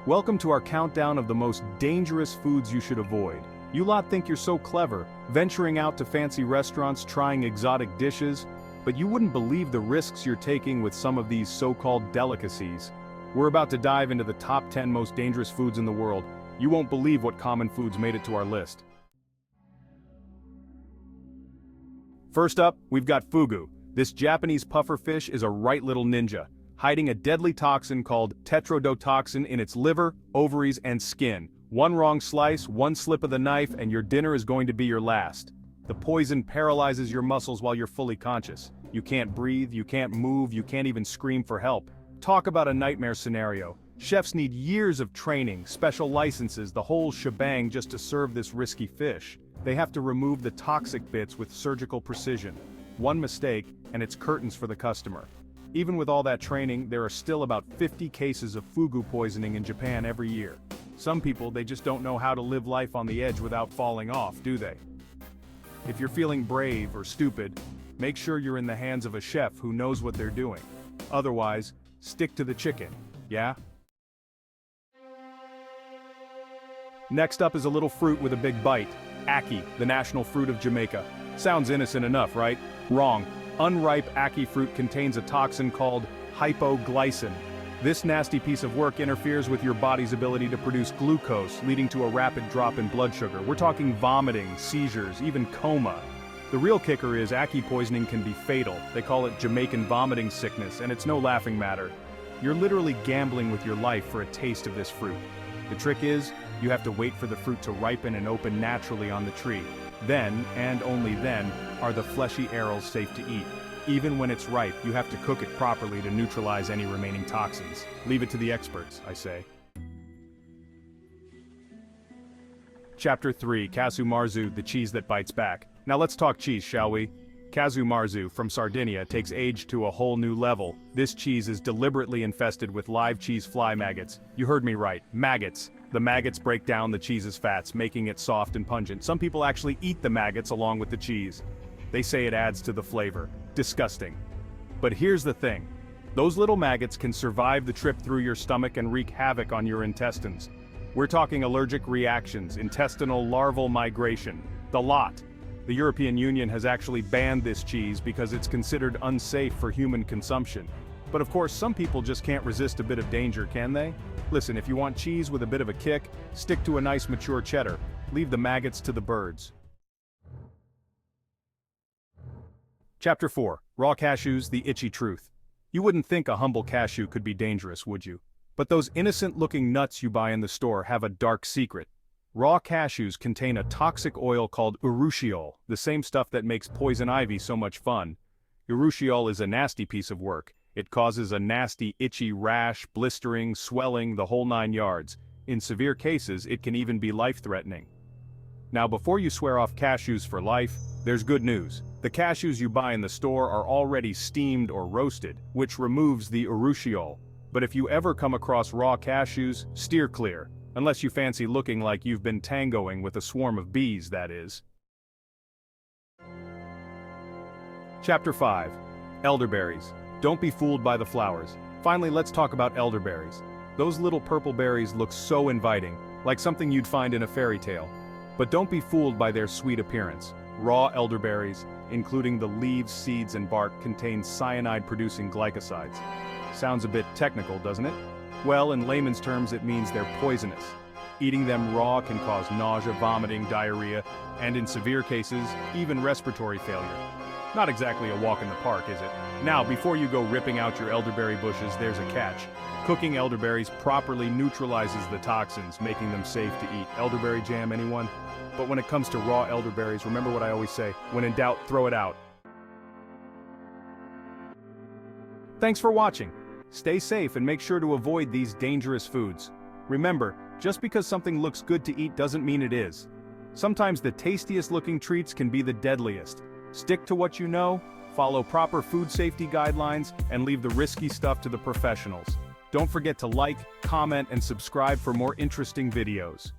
Welcome to our countdown of the most dangerous foods you should avoid. You lot think you're so clever, venturing out to fancy restaurants trying exotic dishes, but you wouldn't believe the risks you're taking with some of these so-called delicacies. We're about to dive into the top 10 most dangerous foods in the world. You won't believe what common foods made it to our list. First up, we've got fugu. This Japanese puffer fish is a right little ninja, hiding a deadly toxin called tetrodotoxin in its liver, ovaries, and skin. One wrong slice, one slip of the knife, and your dinner is going to be your last. The poison paralyzes your muscles while you're fully conscious. You can't breathe, you can't move, you can't even scream for help. Talk about a nightmare scenario. Chefs need years of training, special licenses, the whole shebang just to serve this risky fish. They have to remove the toxic bits with surgical precision. One mistake, and it's curtains for the customer. Even with all that training, there are still about 50 cases of fugu poisoning in Japan every year. Some people, they just don't know how to live life on the edge without falling off, do they? If you're feeling brave or stupid, make sure you're in the hands of a chef who knows what they're doing. Otherwise, stick to the chicken, yeah? Next up is a little fruit with a big bite. Ackee, the national fruit of Jamaica. Sounds innocent enough, right? Wrong. Unripe ackee fruit contains a toxin called hypoglycin. This nasty piece of work interferes with your body's ability to produce glucose, leading to a rapid drop in blood sugar. We're talking vomiting, seizures, even coma. The real kicker is ackee poisoning can be fatal. They call it Jamaican vomiting sickness, and it's no laughing matter. You're literally gambling with your life for a taste of this fruit. The trick is, you have to wait for the fruit to ripen and open naturally on the tree. Then, and only then, are the fleshy arils safe to eat. Even when it's ripe, you have to cook it properly to neutralize any remaining toxins. Leave it to the experts, I say. Chapter 3, Casu Marzu, the cheese that bites back. Now let's talk cheese, shall we? Casu Marzu, from Sardinia, takes age to a whole new level. This cheese is deliberately infested with live cheese fly maggots. You heard me right, maggots. The maggots break down the cheese's fats, making it soft and pungent. Some people actually eat the maggots along with the cheese. They say it adds to the flavor. Disgusting. But here's the thing. Those little maggots can survive the trip through your stomach and wreak havoc on your intestines. We're talking allergic reactions, intestinal larval migration, the lot. The European Union has actually banned this cheese because it's considered unsafe for human consumption. But of course, some people just can't resist a bit of danger, can they? Listen, if you want cheese with a bit of a kick, stick to a nice mature cheddar. Leave the maggots to the birds. Chapter 4, Raw Cashews, the Itchy Truth. You wouldn't think a humble cashew could be dangerous, would you? But those innocent-looking nuts you buy in the store have a dark secret. Raw cashews contain a toxic oil called urushiol, the same stuff that makes poison ivy so much fun. Urushiol is a nasty piece of work. It causes a nasty, itchy rash, blistering, swelling, the whole 9 yards. In severe cases, it can even be life-threatening. Now, before you swear off cashews for life, there's good news. The cashews you buy in the store are already steamed or roasted, which removes the urushiol. But if you ever come across raw cashews, steer clear. Unless you fancy looking like you've been tangoing with a swarm of bees, that is. Chapter 5, Elderberries. Don't be fooled by the flowers. Finally, let's talk about elderberries. Those little purple berries look so inviting, like something you'd find in a fairy tale. But don't be fooled by their sweet appearance. Raw elderberries, including the leaves, seeds, and bark, contain cyanide-producing glycosides. Sounds a bit technical, doesn't it? Well, in layman's terms, it means they're poisonous. Eating them raw can cause nausea, vomiting, diarrhea, and in severe cases, even respiratory failure. Not exactly a walk in the park, is it? Now, before you go ripping out your elderberry bushes, there's a catch. Cooking elderberries properly neutralizes the toxins, making them safe to eat. Elderberry jam, anyone? But when it comes to raw elderberries, remember what I always say, when in doubt, throw it out. Thanks for watching. Stay safe and make sure to avoid these dangerous foods. Remember, just because something looks good to eat doesn't mean it is. Sometimes the tastiest looking treats can be the deadliest. Stick to what you know, follow proper food safety guidelines, and leave the risky stuff to the professionals. Don't forget to like, comment, and subscribe for more interesting videos.